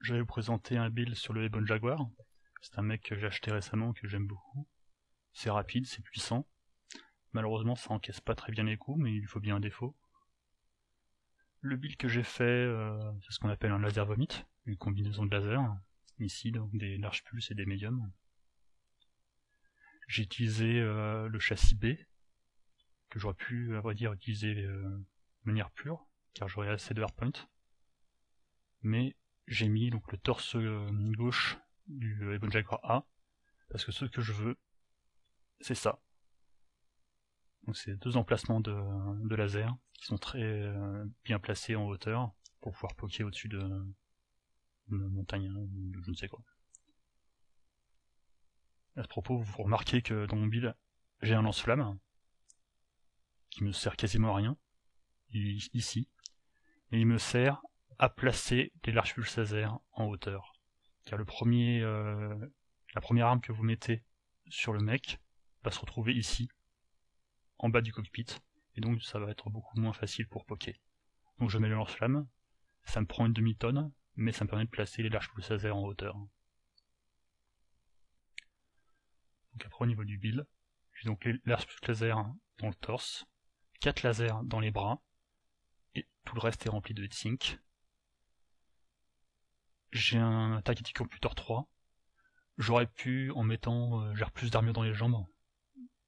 Je vais vous présenter un build sur le Ebon Jaguar. C'est un mec que j'ai acheté récemment, que j'aime beaucoup. C'est rapide, c'est puissant. Malheureusement ça encaisse pas très bien les coups, mais il lui faut bien un défaut. Le build que j'ai fait, c'est ce qu'on appelle un laser vomit, une combinaison de lasers, ici donc des larges pulses et des médiums. J'ai utilisé le châssis B, que j'aurais pu, à vrai dire, utiliser de manière pure, car j'aurais assez de hardpoint. Mais j'ai mis donc le torse gauche du Ebon Jaguar A, parce que ce que je veux, c'est ça. Donc c'est deux emplacements de laser qui sont très bien placés en hauteur pour pouvoir poker au-dessus de montagne ou de je ne sais quoi. À ce propos, vous remarquez que dans mon build, j'ai un lance-flamme qui me sert quasiment à rien, ici, et il me sert à placer des larges pulses laser en hauteur. Car la première arme que vous mettez sur le mec va se retrouver ici, en bas du cockpit, et donc ça va être beaucoup moins facile pour poker. Donc je mets le lance-flamme, ça me prend une demi-tonne, mais ça me permet de placer les larges pulses laser en hauteur. Donc après au niveau du build, j'ai donc les larges pulses laser dans le torse, 4 lasers dans les bras, et tout le reste est rempli de heatsink. J'ai un Targeting Computer 3. J'aurais pu, en mettant plus d'armure dans les jambes,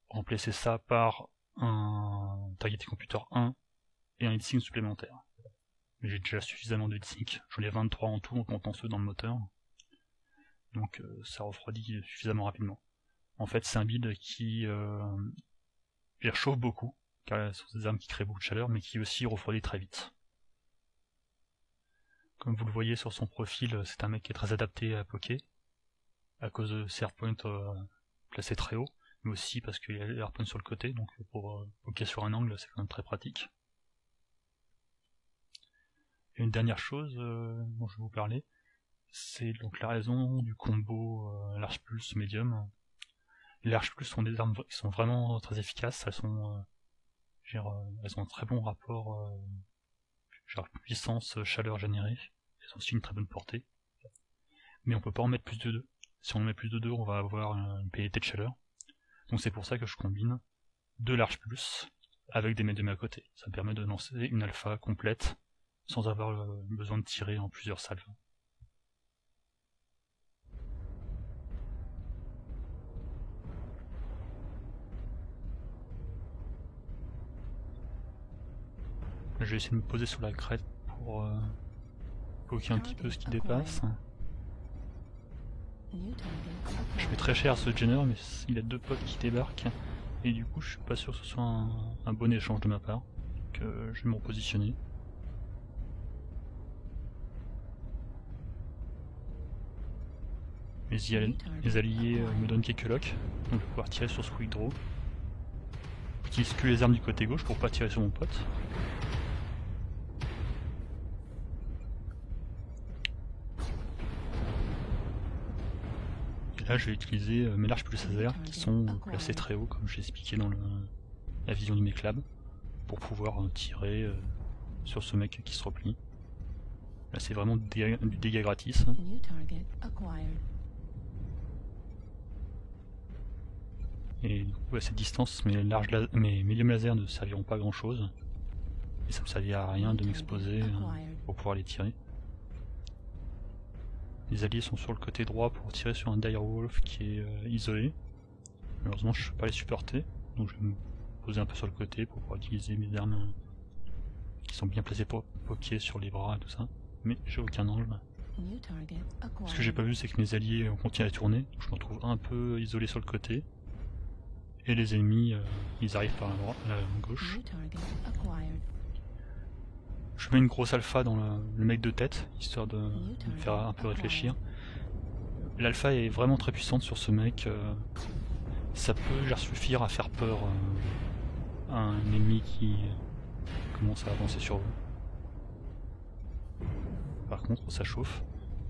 remplacer ça par un Targeting Computer 1 et un heatsink supplémentaire. Mais j'ai déjà suffisamment de heatsink, j'en ai 23 en tout en comptant ceux dans le moteur. Donc ça refroidit suffisamment rapidement. En fait c'est un build qui chauffe beaucoup, car ce sont des armes qui créent beaucoup de chaleur, mais qui aussi refroidit très vite. Comme vous le voyez sur son profil, c'est un mec qui est très adapté à poker, à cause de ses hardpoints placés très haut, mais aussi parce qu'il y a les hardpoints sur le côté, donc pour poker sur un angle, c'est quand même très pratique. Et une dernière chose dont je vais vous parler, c'est donc la raison du combo large pulse médium. Les larges pulse sont des armes qui sont vraiment très efficaces, elles ont un très bon rapport puissance, chaleur générée, elles ont aussi une très bonne portée. Mais on peut pas en mettre plus de 2. Si on en met plus de 2, on va avoir une pénalité de chaleur. Donc c'est pour ça que je combine 2 larges pulse avec des médiums à côté. Ça me permet de lancer une alpha complète sans avoir besoin de tirer en plusieurs salves. Je vais essayer de me poser sur la crête pour poker un petit peu ce qui dépasse. Je fais très cher ce Jenner, mais il a 2 potes qui débarquent, et du coup je suis pas sûr que ce soit un bon échange de ma part, donc je vais me repositionner. Les alliés me donnent quelques locks, donc je vais pouvoir tirer sur ce quick draw. J'utilise que les armes du côté gauche pour pas tirer sur mon pote. Et là je vais utiliser mes larges pulses laser qui sont placés très haut, comme j'ai expliqué dans la vision du mec lab, pour pouvoir tirer sur ce mec qui se replie. Là c'est vraiment du dégât gratis. Et du coup à cette distance mes médiums lasers ne serviront pas à grand chose. Et ça me servira à rien de m'exposer pour pouvoir les tirer. Les alliés sont sur le côté droit pour tirer sur un Direwolf qui est isolé. Malheureusement je ne peux pas les supporter, donc je vais me poser un peu sur le côté pour pouvoir utiliser mes armes qui sont bien placées pour poker sur les bras et tout ça. Mais j'ai aucun angle. Ce que j'ai pas vu c'est que mes alliés ont continué à tourner, donc je me retrouve un peu isolé sur le côté. Et les ennemis, ils arrivent par la gauche. Je mets une grosse alpha dans le mec de tête, histoire de me faire un peu réfléchir. L'alpha est vraiment très puissante sur ce mec. Ça peut suffire à faire peur à un ennemi qui commence à avancer sur vous. Par contre, ça chauffe.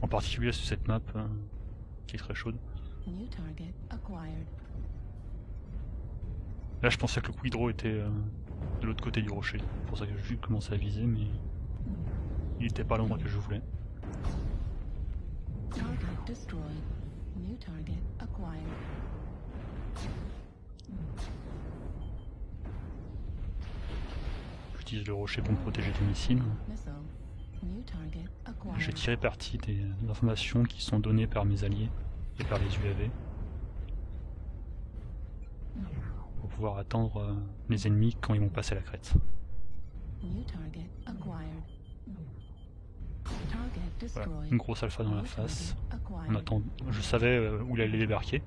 En particulier sur cette map qui est très chaude. Là je pensais que le quick draw était de l'autre côté du rocher, c'est pour ça que j'ai commencé à viser, mais il était pas à l'endroit que je voulais. destroyed. New target acquired. J'utilise le rocher pour me protéger des missiles. Missile. New target acquired. J'ai tiré parti des informations qui sont données par mes alliés et par les UAV pour pouvoir attendre les ennemis quand ils vont passer la crête. New target acquired. Target Voilà, destroyed. une grosse alpha dans la face. Acquired. On attend. Je savais où il allait débarquer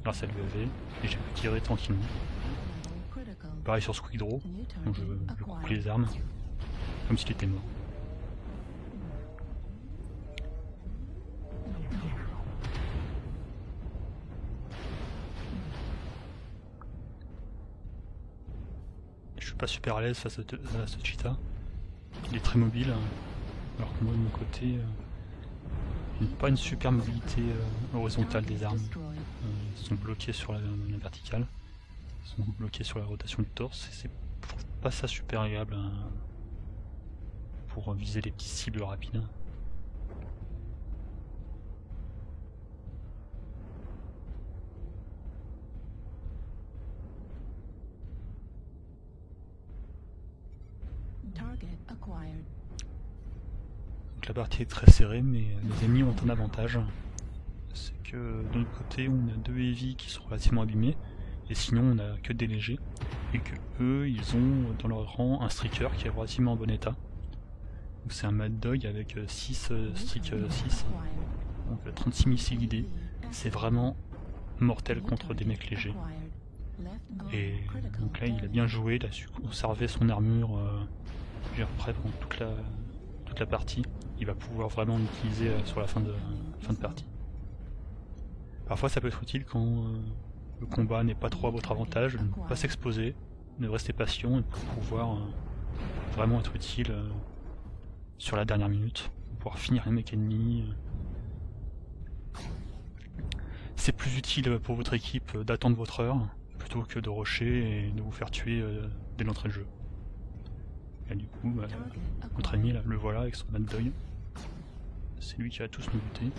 grâce à l'UAV et j'ai pu tirer tranquillement. Critical. Pareil sur Squidrow, New donc target je coupe acquired. les armes comme s'il était mort. Je suis pas super à l'aise face à ce cheetah. Il est très mobile, alors que moi de mon côté, j'ai pas une super mobilité horizontale des armes. Destroyed. Ils sont bloqués sur la verticale, ils sont bloqués sur la rotation du torse, et je trouve pas ça super agréable pour viser les petites cibles rapides. Target acquired. Donc la partie est très serrée, mais les ennemis ont un avantage. C'est que de notre côté, on a deux heavy qui sont relativement abîmés, et sinon on a que des légers, et que eux, ils ont dans leur rang un streaker qui est relativement en bon état. Donc c'est un Mad Dog avec 6 streak 6, donc 36 missiles guidés. C'est vraiment mortel contre des mecs légers. Et donc là, il a bien joué, il a su conserver son armure prêt pendant toute la partie. Il va pouvoir vraiment l'utiliser sur la fin de partie. Parfois ça peut être utile quand le combat n'est pas trop à votre avantage, de ne pas s'exposer, de rester patient et pour pouvoir vraiment être utile sur la dernière minute, pour pouvoir finir les mecs ennemis. C'est plus utile pour votre équipe d'attendre votre heure plutôt que de rusher et de vous faire tuer dès l'entrée de jeu. Et du coup, notre ami là, le voilà avec son Mad Dog. C'est lui qui va tous nous buter.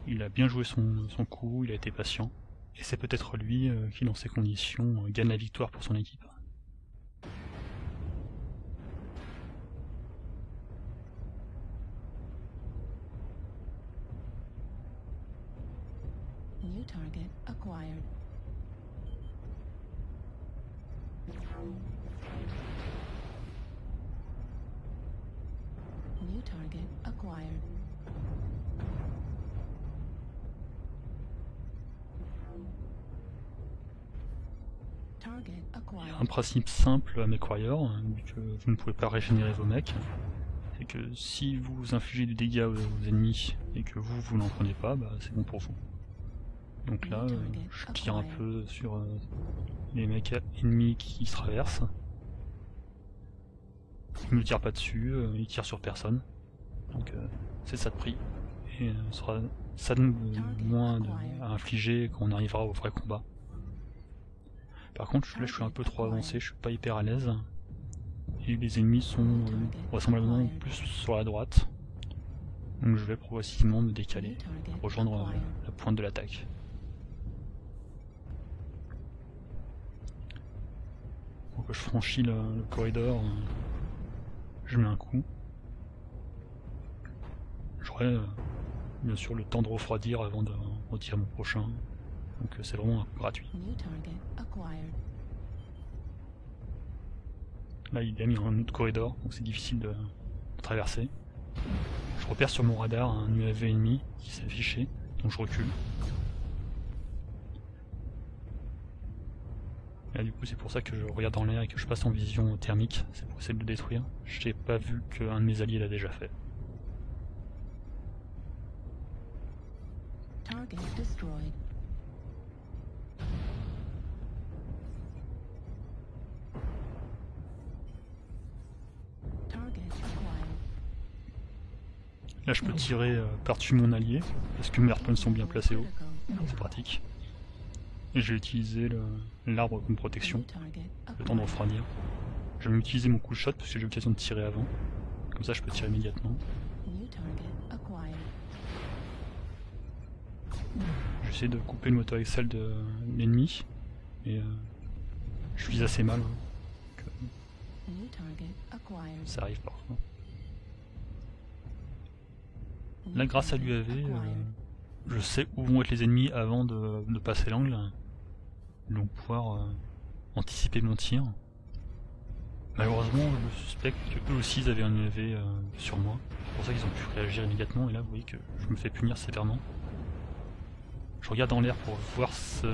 Il a bien joué son coup, il a été patient. Et c'est peut-être lui qui, dans ces conditions, gagne la victoire pour son équipe. New target acquired. New target acquired. Target Il y a acquired. un principe simple à MechWarrior, vu que vous ne pouvez pas régénérer vos mecs. C'est que si vous infligez du dégât aux ennemis et que vous n'en prenez pas, bah, c'est bon pour vous. Donc là, je tire un peu sur les mecs ennemis qui se traversent. Ils ne tirent pas dessus, ils tirent sur personne. Donc c'est ça de prix. Et ça donne moins à infliger quand on arrivera au vrai combat. Par contre, là je suis un peu trop avancé, je suis pas hyper à l'aise. Et les ennemis sont vraisemblablement plus sur la droite. Donc je vais progressivement me décaler, rejoindre la pointe de l'attaque. Donc je franchis le corridor, je mets un coup. J'aurai bien sûr le temps de refroidir avant de retirer mon prochain. Donc c'est vraiment un coup gratuit. Là il a mis un autre corridor, donc c'est difficile de traverser. Je repère sur mon radar un UAV ennemi qui s'est affiché, donc je recule. Là du coup c'est pour ça que je regarde en l'air et que je passe en vision thermique, c'est pour essayer de le détruire. Je n'ai pas vu qu'un de mes alliés l'a déjà fait. Target destroyed. Target acquired. Là je peux tirer par-dessus mon allié, parce que mes harpons sont bien placés haut, c'est pratique. Et je vais utiliser l'arbre comme protection, le temps de refroidir. Je vais même utiliser mon coup de shot parce que j'ai eu l'occasion de tirer avant. Comme ça je peux tirer immédiatement. New target acquired. j'essaie de couper le moteur Excel de l'ennemi, et je vise assez mal, hein. New target acquired. Ça arrive parfois. Là, grâce à l'UAV, je sais où vont être les ennemis avant de passer l'angle, donc pouvoir anticiper mon tir. Malheureusement, je suspecte qu'eux aussi ils avaient un UAV sur moi, c'est pour ça qu'ils ont pu réagir immédiatement, et là vous voyez que je me fais punir sévèrement. Je regarde en l'air pour voir s'il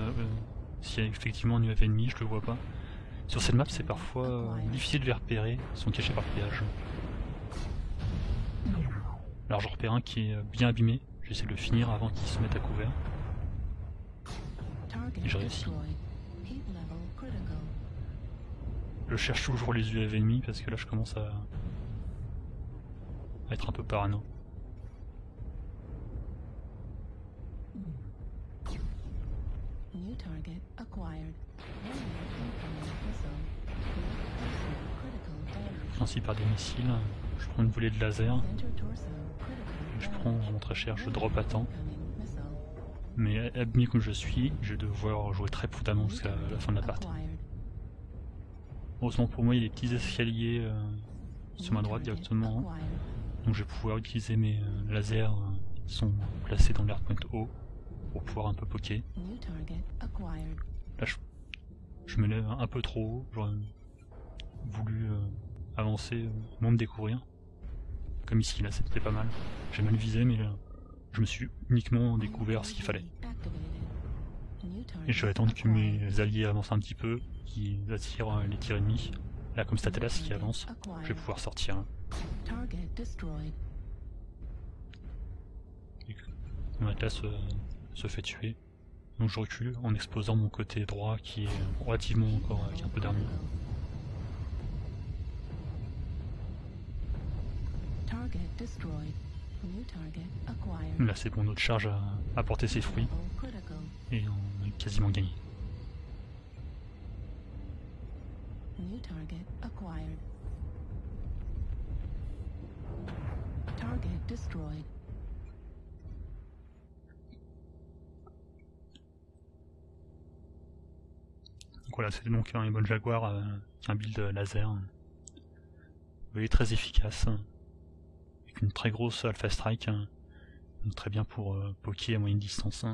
y a effectivement un UAV ennemi, je le vois pas. Sur cette map, c'est parfois difficile de les repérer, ils sont cachés par le péage. Alors j'en repère un qui est bien abîmé, j'essaie de le finir avant qu'il se mette à couvert. Et je réussis. Je cherche toujours les UAV ennemis parce que là je commence à être un peu parano. New target acquired. Ainsi par des missiles, je prends une volée de laser, je prends mon très cher, je drop à temps. Mais abîmé comme je suis, je vais devoir jouer très prudemment jusqu'à la fin de la partie. Heureusement pour moi, il y a des petits escaliers sur ma droite directement, donc je vais pouvoir utiliser mes lasers qui sont placés dans l'airpoint haut pour pouvoir un peu poker. Là, je me lève un peu trop haut, j'aurais voulu avancer, moins me découvrir. Comme ici, là, c'était pas mal. J'ai mal visé, mais là, je me suis uniquement découvert ce qu'il fallait. Et je vais attendre que mes alliés avancent un petit peu, qu'ils attirent les tirs ennemis. Là, comme Statelas qui avance, je vais pouvoir sortir. Mon Atlas se fait tuer. Donc je recule en exposant mon côté droit qui est relativement encore avec un peu d'armure. Là c'est bon, notre charge a porté ses fruits et on a quasiment gagné. New target acquired. Target destroyed. Donc voilà, c'est donc un Ebon Jaguar avec un build laser. Vous voyez, très efficace, avec une très grosse Alpha Strike, donc très bien pour poker à moyenne distance.